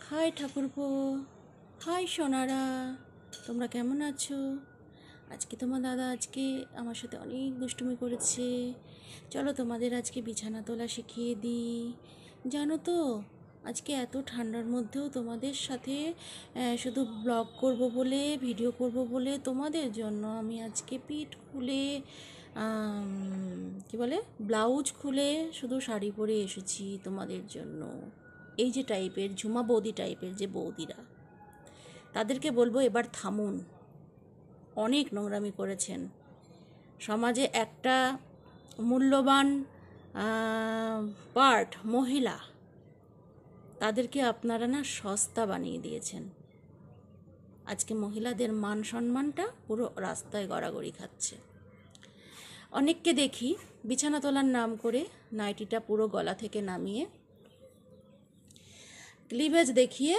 High ঠাকুরপো, high Sonara, তোমরা কেমন আছো? আজকে তোমার দাদা আমার সাথে অনেক দুষ্টুমি করেছে। চলো তোমাদের আজকে বিছানা তোলা শিখিয়ে দিই। জানো তো, আজকে এত ঠান্ডার মধ্যেও তোমাদের সাথে শুধু ব্লগ করব বলে, ভিডিও করব বলে তোমাদের জন্য আমি আজকে পিঠ খুলে কি বলে ব্লাউজ খুলে শুধু শাড়ি পরে এসেছি তোমাদের জন্য। এই যে টাইপের ঝুমা বৌদি টাইপের যে বৌদিরা, তাদেরকে বলবো এবার থামুন। অনেক নোংরামি করেছেন। সমাজে একটা মূল্যবান পার্ট মহিলা, তাদেরকে আপনারা না সস্তা বানিয়ে দিয়েছেন। আজকে মহিলাদের মান সম্মানটা পুরো রাস্তায় গড়াগড়ি খাচ্ছে। অনেককে দেখি বিছানা তোলার নাম করে নাইটিটা পুরো গলা থেকে নামিয়ে ক্লিভেজ দেখিয়ে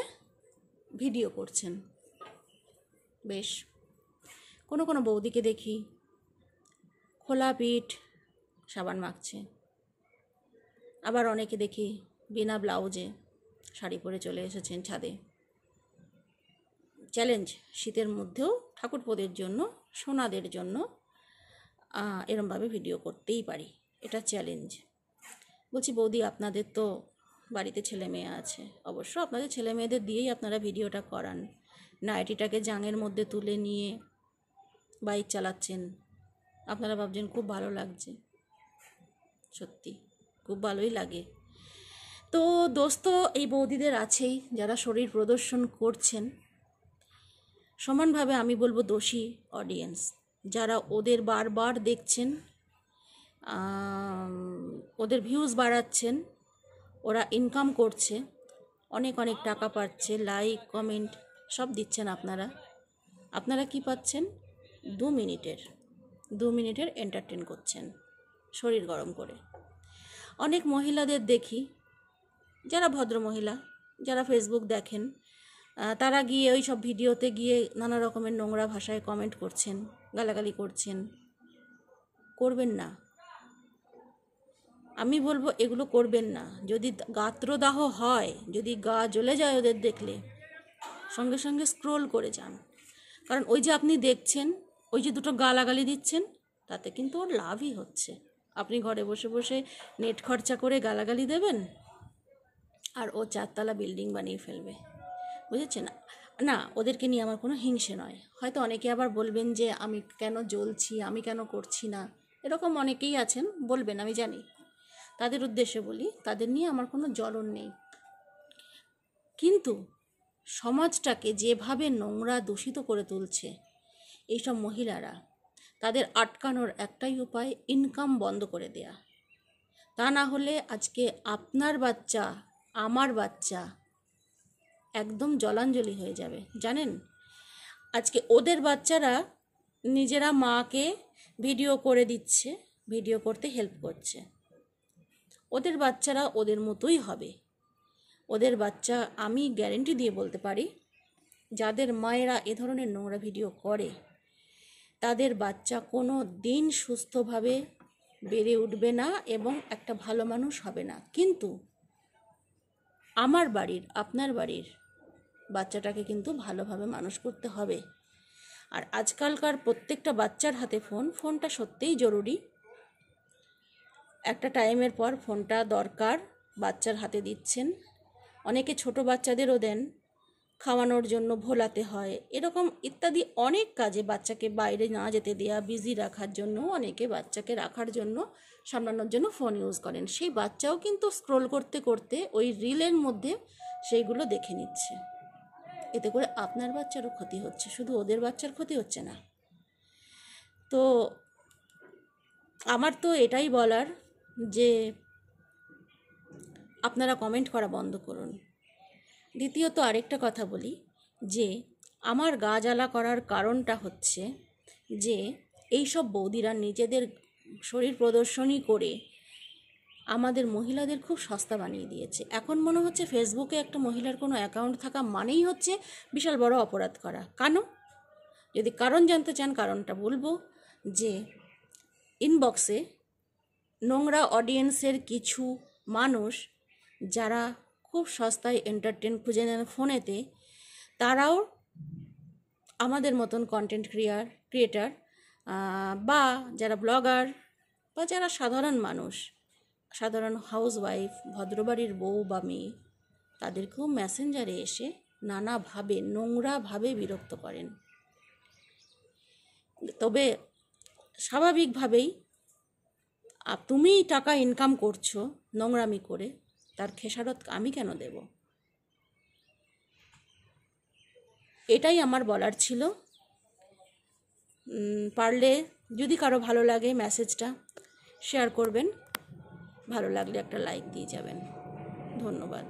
ভিডিও করছেন। বেশ, কোনো কোনো বৌদিকে দেখি খোলা পিঠ সাবান মাখছে, আবার অনেকে দেখি বিনা ব্লাউজে শাড়ি পরে চলে এসেছেন ছাদে। চ্যালেঞ্জ, শীতের মধ্যেও ঠাকুরপোদের জন্য, সোনাদের জন্য এরমভাবে ভিডিও করতেই পারি, এটা চ্যালেঞ্জ। বলছি বৌদি, আপনাদের তো বাড়িতে ছেলে মেয়ে আছে, অবশ্য আপনাদের ছেলে মেয়েদের দিয়েই আপনারা ভিডিওটা করান। নাইটিটাকে জাঙের মধ্যে তুলে নিয়ে বাইক চালাচ্ছেন, আপনারা ভাবছেন খুব ভালো লাগছে। সত্যি খুব ভালোই লাগে। তো দোস্ত এই বৌদিদের আছেই, যারা শরীর প্রদর্শন করছেন। সমানভাবে আমি বলবো দোষী অডিয়েন্স, যারা ওদের বারবার দেখছেন, ওদের ভিউজ বাড়াচ্ছেন, ওরা ইনকাম করছে, অনেক অনেক টাকা পাচ্ছে, লাইক কমেন্ট সব দিচ্ছেন। আপনারা কি পাচ্ছেন? 2 মিনিটের এন্টারটেন করছেন শরীর গরম করে। অনেক মহিলাদের দেখি, যারা ভদ্র মহিলা, যারা ফেসবুক দেখেন, তারা গিয়ে ওই সব ভিডিওতে গিয়ে নানা রকমের নোংরা ভাষায় কমেন্ট করছেন, গালাগালি করছেন। করবেন না, আমি বলবো এগুলো করবেন না। যদি গাত্রদাহ হয়, যদি গা জ্বলে যায় ওদের দেখলে, সঙ্গে সঙ্গে স্ক্রোল করে যান। কারণ ওই যে আপনি দেখছেন, ওই যে দুটো গালাগালি দিচ্ছেন, তাতে কিন্তু ওর লাভই হচ্ছে। আপনি ঘরে বসে বসে নেট খরচা করে গালাগালি দেবেন, আর ও 4তলা বিল্ডিং বানিয়ে ফেলবে। বুঝেছেন? না, ওদেরকে নিয়ে আমার কোনো হিংসে নয়। হয়তো অনেকে আবার বলবেন যে আমি কেন জ্বলছি, আমি কেন করছি না, এরকম অনেকেই আছেন, বলবেন, আমি জানি। তাদের উদ্দেশ্যে বলি, তাদের নিয়ে আমার কোনো জ্বলন নেই। কিন্তু সমাজটাকে যেভাবে নোংরা দূষিত করে তুলছে এইসব মহিলারা, তাদের আটকানোর একটাই উপায়, ইনকাম বন্ধ করে দেয়া। তা না হলে আজকে আপনার বাচ্চা, আমার বাচ্চা একদম জলাঞ্জলি হয়ে যাবে। জানেন, আজকে ওদের বাচ্চারা নিজেরা মাকে ভিডিও করে দিচ্ছে, ভিডিও করতে হেল্প করছে। ওদের বাচ্চারা ওদের মতোই হবে। ওদের বাচ্চা, আমি গ্যারেন্টি দিয়ে বলতে পারি, যাদের মায়েরা এ ধরনের নোংরা ভিডিও করে, তাদের বাচ্চা কোনো দিন সুস্থভাবে বেড়ে উঠবে না এবং একটা ভালো মানুষ হবে না। কিন্তু আমার বাড়ির, আপনার বাড়ির বাচ্চাটাকে কিন্তু ভালোভাবে মানুষ করতে হবে। আর আজকালকার প্রত্যেকটা বাচ্চার হাতে ফোনটা সত্যিই জরুরি। একটা টাইমের পর ফোনটা দরকার, বাচ্চার হাতে দিচ্ছেন। অনেকে ছোট বাচ্চাদেরও দেন, খাওয়ানোর জন্য ভোলাতে হয়, এরকম ইত্যাদি অনেক কাজে বাচ্চাকে বাইরে না যেতে দেওয়া, বিজি রাখার জন্য অনেকে বাচ্চাকে রাখার জন্য, সামলানোর জন্য ফোন ইউজ করেন। সেই বাচ্চাও কিন্তু স্ক্রোল করতে করতে ওই রিলের মধ্যে সেইগুলো দেখে নিচ্ছে। এতে করে আপনার বাচ্চারও ক্ষতি হচ্ছে, শুধু ওদের বাচ্চার ক্ষতি হচ্ছে না। তো আমার তো এটাই বলার যে আপনারা কমেন্ট করা বন্ধ করুন। দ্বিতীয়ত আরেকটা কথা বলি, যে আমার গা জ্বালা করার কারণটা হচ্ছে যে এইসব বৌদিরা নিজেদের শরীর প্রদর্শনী করে আমাদের মহিলাদের খুব সস্তা বানিয়ে দিয়েছে। এখন মনে হচ্ছে ফেসবুকে একটা মহিলার কোনো অ্যাকাউন্ট থাকা মানেই হচ্ছে বিশাল বড় অপরাধ করা। কেন? যদি কারণ জানতে চান, কারণটা বলবো, যে ইনবক্সে নোংরা অডিয়েন্সের কিছু মানুষ, যারা খুব সস্তায় এন্টারটেন খুঁজে নেন ফোনেতে, তারাও আমাদের মতন কন্টেন্ট ক্রিয়েটার বা যারা ব্লগার বা যারা সাধারণ মানুষ, সাধারণ হাউসওয়াইফ, ভদ্রবাড়ির বউ বা মেয়ে, তাদেরকেও মেসেঞ্জারে এসে নানাভাবে নোংরাভাবে বিরক্ত করেন। তবে স্বাভাবিকভাবেই তুমিই টাকা ইনকাম করছো নোংরামি করে, তার খেসারত আমি কেন দেব? এটাই আমার বলার ছিল। পারলে যদি কারো ভালো লাগে মেসেজটা শেয়ার করবেন, ভালো লাগলে একটা লাইক দিয়ে যাবেন। ধন্যবাদ।